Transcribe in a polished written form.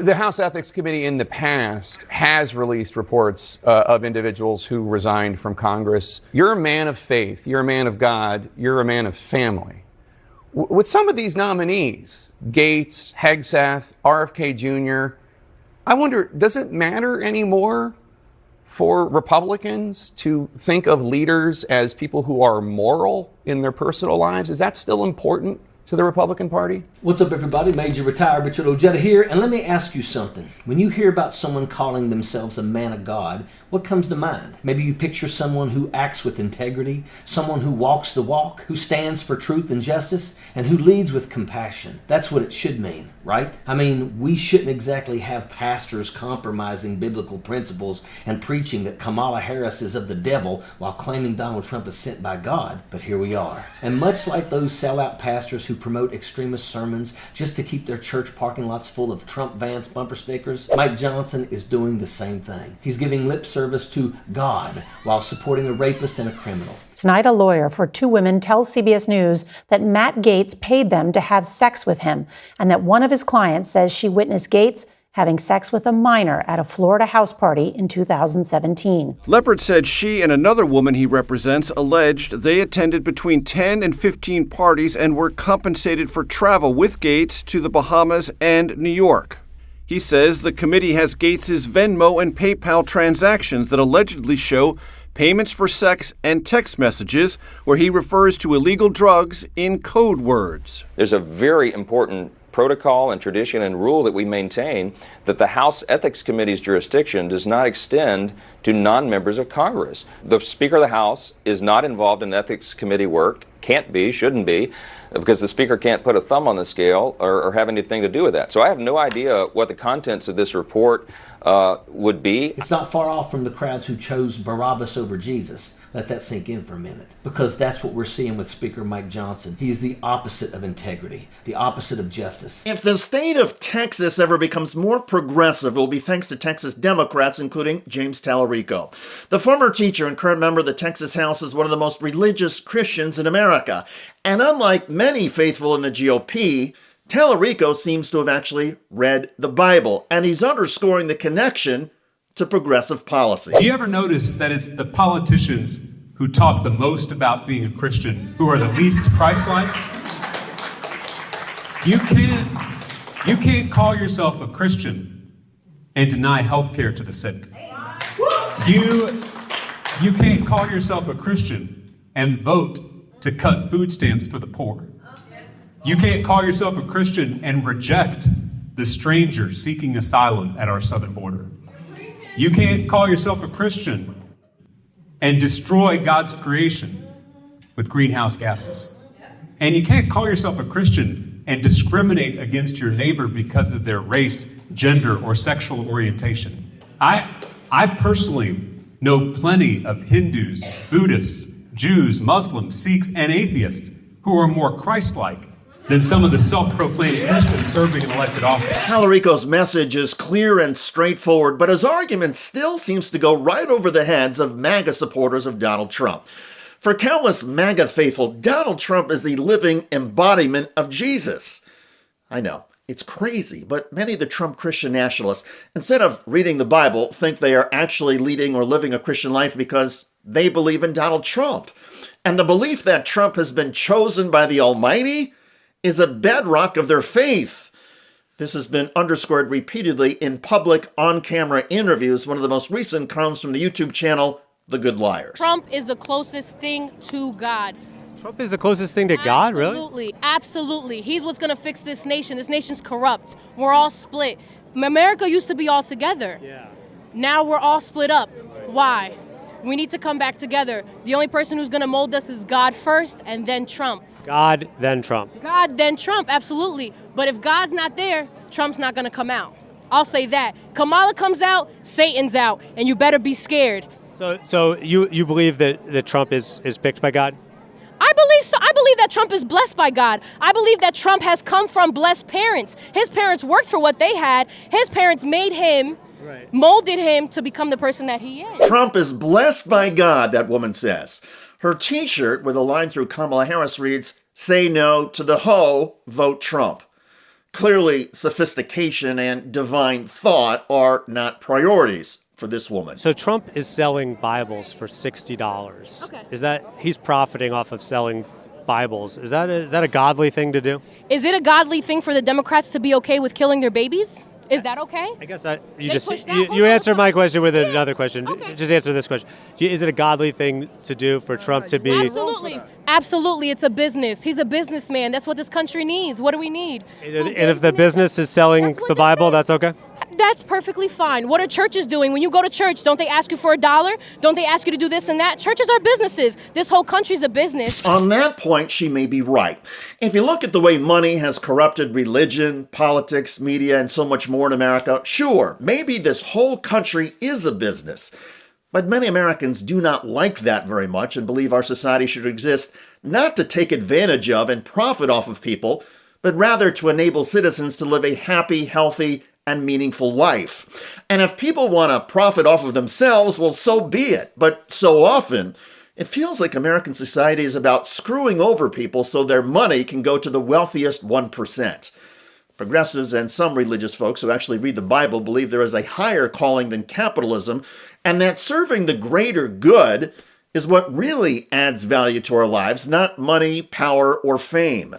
The House Ethics Committee in the past has released reports of individuals who resigned from Congress. You're a man of faith. You're a man of God. You're a man of family. With some of these nominees, Gaetz, Hegseth, RFK Jr., I wonder, does it matter anymore for Republicans to think of leaders as people who are moral in their personal lives? Is that still important to the Republican Party? What's up, everybody? Major Retired Richard Ojeda here, and let me ask you something. When you hear about someone calling themselves a man of God, what comes to mind? Maybe you picture someone who acts with integrity, someone who walks the walk, who stands for truth and justice, and who leads with compassion. That's what it should mean, right? I mean, we shouldn't exactly have pastors compromising biblical principles and preaching that Kamala Harris is of the devil while claiming Donald Trump is sent by God, but here we are. And much like those sellout pastors who promote extremist sermons just to keep their church parking lots full of Trump Vance bumper stickers, Mike Johnson is doing the same thing. He's giving lip service to God while supporting a rapist and a criminal. Tonight, a lawyer for two women tells CBS News that Matt Gaetz paid them to have sex with him, and that one of his clients says she witnessed Gaetz having sex with a minor at a Florida house party in 2017. Leppert said she and another woman he represents alleged they attended between 10 and 15 parties and were compensated for travel with Gaetz to the Bahamas and New York. He says the committee has Gaetz's Venmo and PayPal transactions that allegedly show payments for sex and text messages where he refers to illegal drugs in code words. There's a very important protocol and tradition and rule that we maintain that the House Ethics Committee's jurisdiction does not extend to non-members of Congress. The Speaker of the House is not involved in Ethics Committee work, can't be, shouldn't be, because the Speaker can't put a thumb on the scale or have anything to do with that. So I have no idea what the contents of this report would be. It's not far off from the crowds who chose Barabbas over Jesus. Let that sink in for a minute, because that's what we're seeing with Speaker Mike Johnson. He's the opposite of integrity, the opposite of justice. If the state of Texas ever becomes more progressive, it will be thanks to Texas Democrats, including James Tallarico. The former teacher and current member of the Texas House is one of the most religious Christians in America. And unlike many faithful in the GOP, Tallarico seems to have actually read the Bible, and he's underscoring the connection to progressive policy. Do you ever notice that it's the politicians who talk the most about being a Christian who are the least Christ-like? You can't call yourself a Christian and deny health care to the sick. You can't call yourself a Christian and vote to cut food stamps for the poor. You can't call yourself a Christian and reject the stranger seeking asylum at our southern border. You can't call yourself a Christian and destroy God's creation with greenhouse gases. And you can't call yourself a Christian and discriminate against your neighbor because of their race, gender, or sexual orientation. I personally know plenty of Hindus, Buddhists, Jews, Muslims, Sikhs, and atheists who are more Christ-like than some of the self-proclaimed Christians serving in elected office. Tallarico's message is clear and straightforward, but his argument still seems to go right over the heads of MAGA supporters of Donald Trump. For countless MAGA faithful, Donald Trump is the living embodiment of Jesus. I know, it's crazy, but many of the Trump Christian nationalists, instead of reading the Bible, think they are actually leading or living a Christian life because they believe in Donald Trump. And the belief that Trump has been chosen by the Almighty is a bedrock of their faith. This has been underscored repeatedly in public, on-camera interviews. One of the most recent comes from the YouTube channel, The Good Liars. Trump is the closest thing to God. Trump is the closest thing to God, really? Absolutely, absolutely. He's what's going to fix this nation. This nation's corrupt. We're all split. America used to be all together. Yeah. Now we're all split up. Why? We need to come back together. The only person who's going to mold us is God first and then Trump. God, then Trump. God, then Trump, absolutely. But if God's not there, Trump's not going to come out. I'll say that. Kamala comes out, Satan's out, and you better be scared. So you believe that Trump is picked by God? I believe so. I believe that Trump is blessed by God. I believe that Trump has come from blessed parents. His parents worked for what they had. His parents made him, molded him to become the person that he is. Trump is blessed by God, that woman says. Her t-shirt with a line through Kamala Harris reads, "Say no to the hoe, vote Trump." Clearly, sophistication and divine thought are not priorities for this woman. So Trump is selling Bibles for $60. Okay. Is that he's profiting off of selling Bibles? Is that a godly thing to do? Is it a godly thing for the Democrats to be okay with killing their babies? Is that okay? I guess you They just push that? you Hold on, answered hold my on. question with Yeah. another question. Okay. Just answer this question. Is it a godly thing to do for Trump to be? Absolutely. Absolutely. It's a business. He's a businessman. That's what this country needs. What do we need? And if the business is selling That's what the this Bible, is. that's okay? That's perfectly fine. What are churches doing? When you go to church, don't they ask you for $1? Don't they ask you to do this and that? Churches are businesses. This whole country's a business. On that point, she may be right. If you look at the way money has corrupted religion, politics, media, and so much more in America, sure, maybe this whole country is a business. But many Americans do not like that very much and believe our society should exist not to take advantage of and profit off of people, but rather to enable citizens to live a happy, healthy, and meaningful life. And if people want to profit off of themselves, well, so be it. But so often, it feels like American society is about screwing over people so their money can go to the wealthiest 1%. Progressives and some religious folks who actually read the Bible believe there is a higher calling than capitalism, and that serving the greater good is what really adds value to our lives, not money, power, or fame.